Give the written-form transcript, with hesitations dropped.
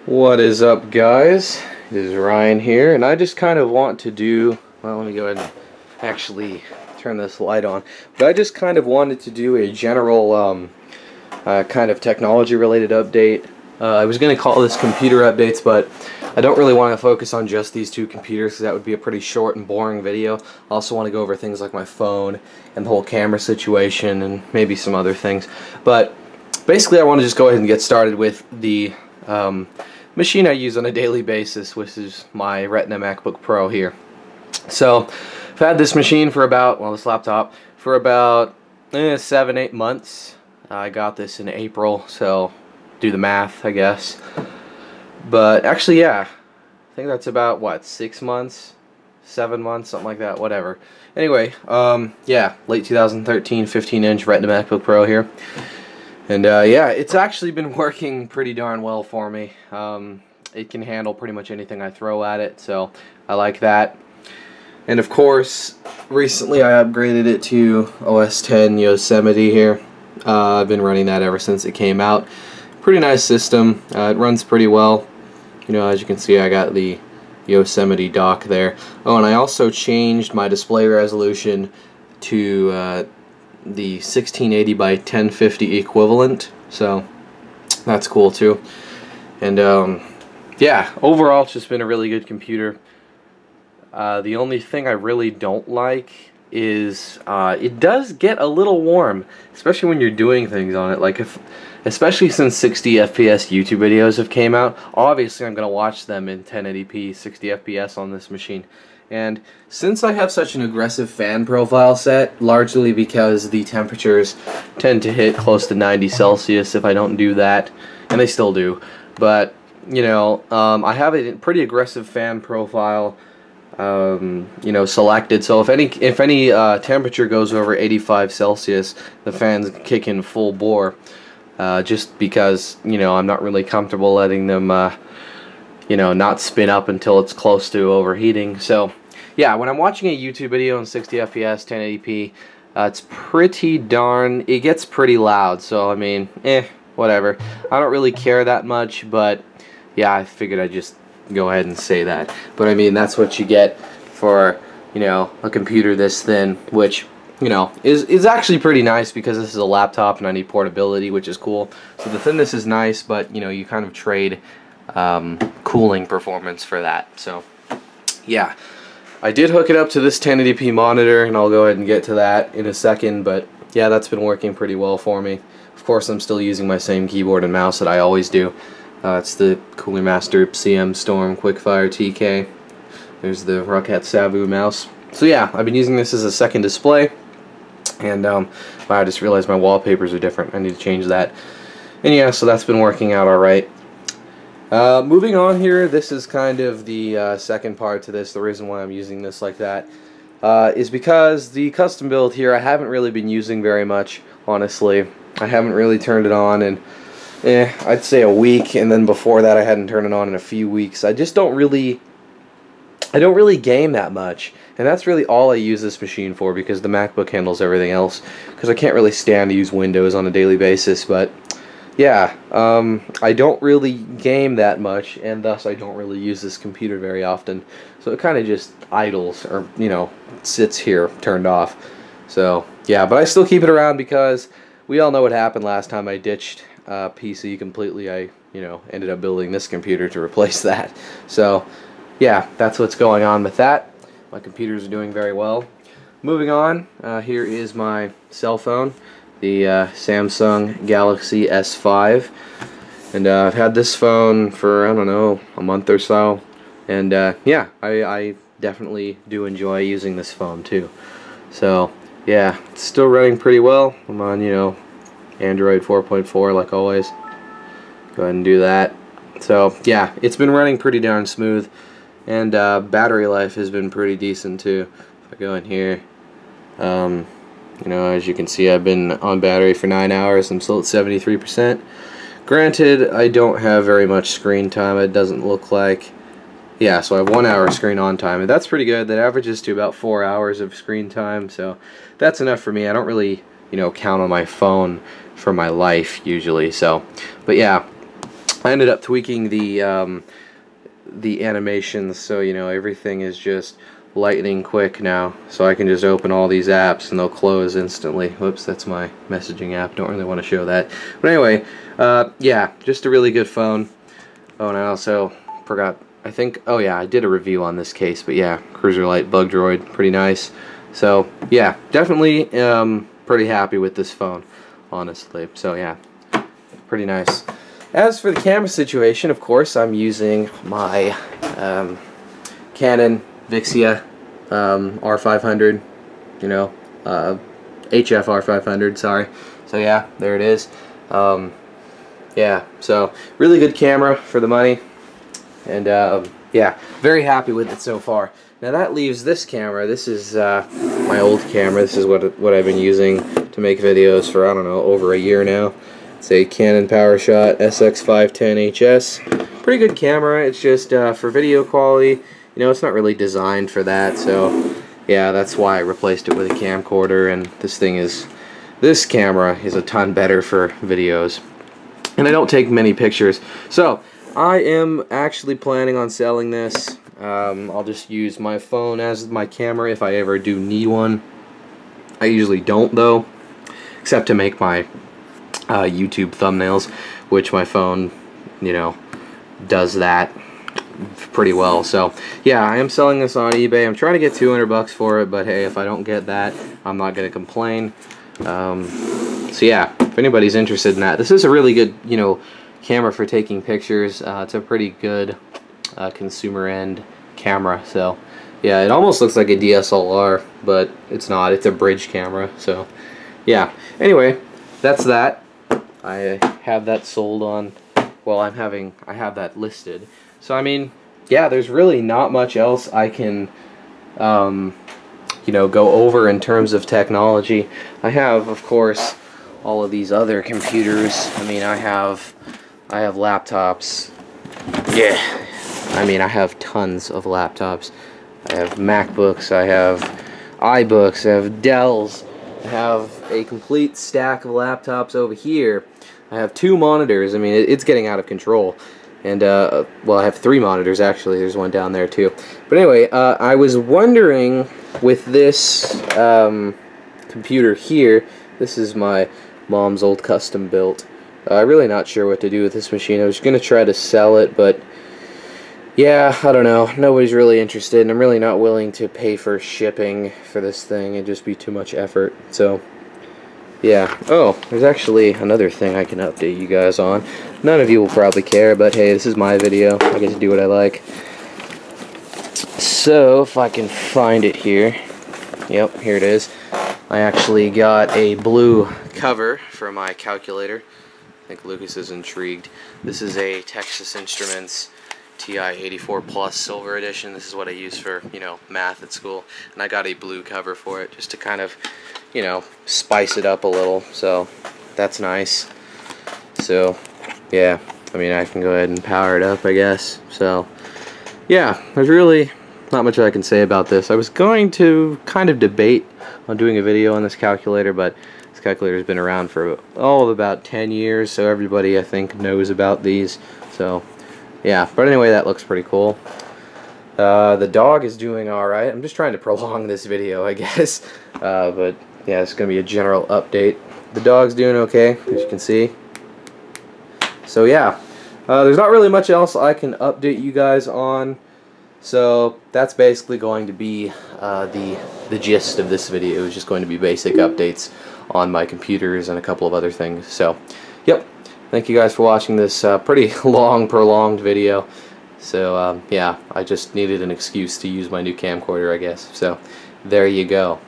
What is up, guys? It is Ryan here, and I just kind of want to do, well, let me go ahead and actually turn this light on, but I just kind of wanted to do a general kind of technology related update. I was going to call this computer updates, but I don't really want to focus on just these two computers because that would be a pretty short and boring video. I also want to go over things like my phone and the whole camera situation and maybe some other things. But basically I want to just go ahead and get started with the machine I use on a daily basis, which is my Retina MacBook Pro here. So I've had this machine for about, well, this laptop for about 7-8 months. I got this in April, so do the math, I guess. But actually, yeah, I think that's about, what, 6 months? 7 months, something like that, whatever. Anyway, yeah, late 2013, 15-inch Retina MacBook Pro here. And yeah, it's actually been working pretty darn well for me. It can handle pretty much anything I throw at it, so I like that. And of course, recently I upgraded it to OS X Yosemite here. I've been running that ever since it came out. Pretty nice system. It runs pretty well. You know, as you can see, I got the Yosemite dock there. Oh, and I also changed my display resolution to the 1680 by 1050 equivalent, so that's cool too. And yeah, overall it's just been a really good computer. The only thing I really don't like is it does get a little warm, especially when you're doing things on it. Like especially since 60 FPS YouTube videos have came out, obviously I'm gonna watch them in 1080p 60 FPS on this machine. And since I have such an aggressive fan profile set, largely because the temperatures tend to hit close to 90 Celsius if I don't do that, and they still do, but you know, I have a pretty aggressive fan profile you know, selected, so if any temperature goes over 85 Celsius, the fans kick in full bore, just because, you know, I'm not really comfortable letting them you know, not spin up until it's close to overheating. So yeah, when I'm watching a YouTube video in 60 FPS 1080p, it's pretty darn, it gets pretty loud. So I mean, whatever, I don't really care that much, but yeah, I figured I'd just go ahead and say that. But I mean, that's what you get for, you know, a computer this thin, which, you know, is actually pretty nice because this is a laptop and I need portability, which is cool. So the thinness is nice, but you know, you kind of trade cooling performance for that. So yeah, I did hook it up to this 1080p monitor, and I'll go ahead and get to that in a second, but yeah, that's been working pretty well for me. Of course, I'm still using my same keyboard and mouse that I always do. It's the Cooler Master CM Storm Quickfire TK. There's the Roccat Savu mouse. So yeah, I've been using this as a second display, and wow, I just realized my wallpapers are different. I need to change that. And yeah, so that's been working out alright. Moving on here, this is kind of the second part to this. The reason why I'm using this like that is because the custom build here I haven't really been using very much, honestly. I haven't really turned it on in, I'd say a week, and then before that I hadn't turned it on in a few weeks. I just don't really game that much, and that's really all I use this machine for, because the MacBook handles everything else, because I can't really stand to use Windows on a daily basis. But yeah, I don't really game that much, and thus I don't really use this computer very often. So it kind of just idles, or, you know, sits here turned off. So yeah, but I still keep it around because we all know what happened last time I ditched PC completely. I, you know, ended up building this computer to replace that. So yeah, that's what's going on with that. My computers are doing very well. Moving on, here is my cell phone, the Samsung Galaxy S5, and I've had this phone for, I don't know, a month or so, and yeah, I definitely do enjoy using this phone too. So yeah, it's still running pretty well. I'm on, you know, Android 4.4 like always. Go ahead and do that. So yeah, it's been running pretty darn smooth, and battery life has been pretty decent too. If I go in here, you know, as you can see, I've been on battery for 9 hours. I'm still at 73%. Granted, I don't have very much screen time. It doesn't look like. Yeah, so I have 1 hour screen on time, and that's pretty good. That averages to about 4 hours of screen time, so that's enough for me. I don't really, you know, count on my phone for my life usually. So, but yeah, I ended up tweaking the animations, so you know everything is just lightning quick now, so I can just open all these apps and they'll close instantly. Whoops, that's my messaging app, don't really want to show that. But anyway, yeah, just a really good phone. Oh, and I also forgot, I think, oh yeah, I did a review on this case, but yeah, Cruiser Light Bug Droid, pretty nice. So yeah, definitely pretty happy with this phone, honestly. So yeah, pretty nice. As for the camera situation, of course, I'm using my Canon Vixia R500, you know, HF R500, sorry. So yeah, there it is. Yeah, so really good camera for the money, and yeah, very happy with it so far. Now that leaves this camera. This is my old camera. This is what I've been using to make videos for, I don't know, over a year now. It's a Canon PowerShot SX510HS. Pretty good camera. It's just for video quality, you know, it's not really designed for that. So yeah, that's why I replaced it with a camcorder. And this camera is a ton better for videos. And I don't take many pictures. So I am actually planning on selling this. I'll just use my phone as my camera if I ever do need one. I usually don't though, except to make my YouTube thumbnails, which my phone, you know, does that pretty well. So yeah, I am selling this on eBay. I'm trying to get 200 bucks for it, but hey, if I don't get that, I'm not gonna complain. So yeah, if anybody's interested in that, this is a really good, you know, camera for taking pictures. It's a pretty good consumer end camera. So yeah, it almost looks like a DSLR, but it's not. It's a bridge camera. So yeah, anyway, that's that. I have that sold on, well, I have that listed. So I mean, yeah, there's really not much else I can you know, go over in terms of technology. I have, of course, all of these other computers. I mean, I have laptops. Yeah, I mean, I have tons of laptops. I have MacBooks, I have iBooks, I have Dells, I have a complete stack of laptops over here. I have 2 monitors. I mean, it's getting out of control. And, well, I have 3 monitors, actually. There's one down there, too. But anyway, I was wondering, with this computer here, this is my mom's old custom built. I'm really not sure what to do with this machine. I was going to try to sell it, but yeah, I don't know. Nobody's really interested, and I'm really not willing to pay for shipping for this thing. It'd just be too much effort. So yeah. Oh, there's actually another thing I can update you guys on. None of you will probably care, but hey, this is my video. I get to do what I like. So, if I can find it here. Yep, here it is. I actually got a blue cover for my calculator. I think Lucas is intrigued. This is a Texas Instruments TI-84 Plus Silver Edition. This is what I use for, you know, math at school. And I got a blue cover for it just to kind of, you know, spice it up a little. So that's nice. So yeah, I mean, I can go ahead and power it up, I guess. So yeah, there's really not much I can say about this. I was going to kind of debate on doing a video on this calculator, but this calculator's been around for about 10 years, so everybody, I think, knows about these. So yeah, but anyway, that looks pretty cool. The dog is doing alright. I'm just trying to prolong this video, I guess. But yeah, it's going to be a general update. The dog's doing okay, as you can see. So yeah, there's not really much else I can update you guys on. So that's basically going to be the gist of this video. It's just going to be basic updates on my computers and a couple of other things. So yep, thank you guys for watching this pretty long, prolonged video. So yeah, I just needed an excuse to use my new camcorder, I guess. So there you go.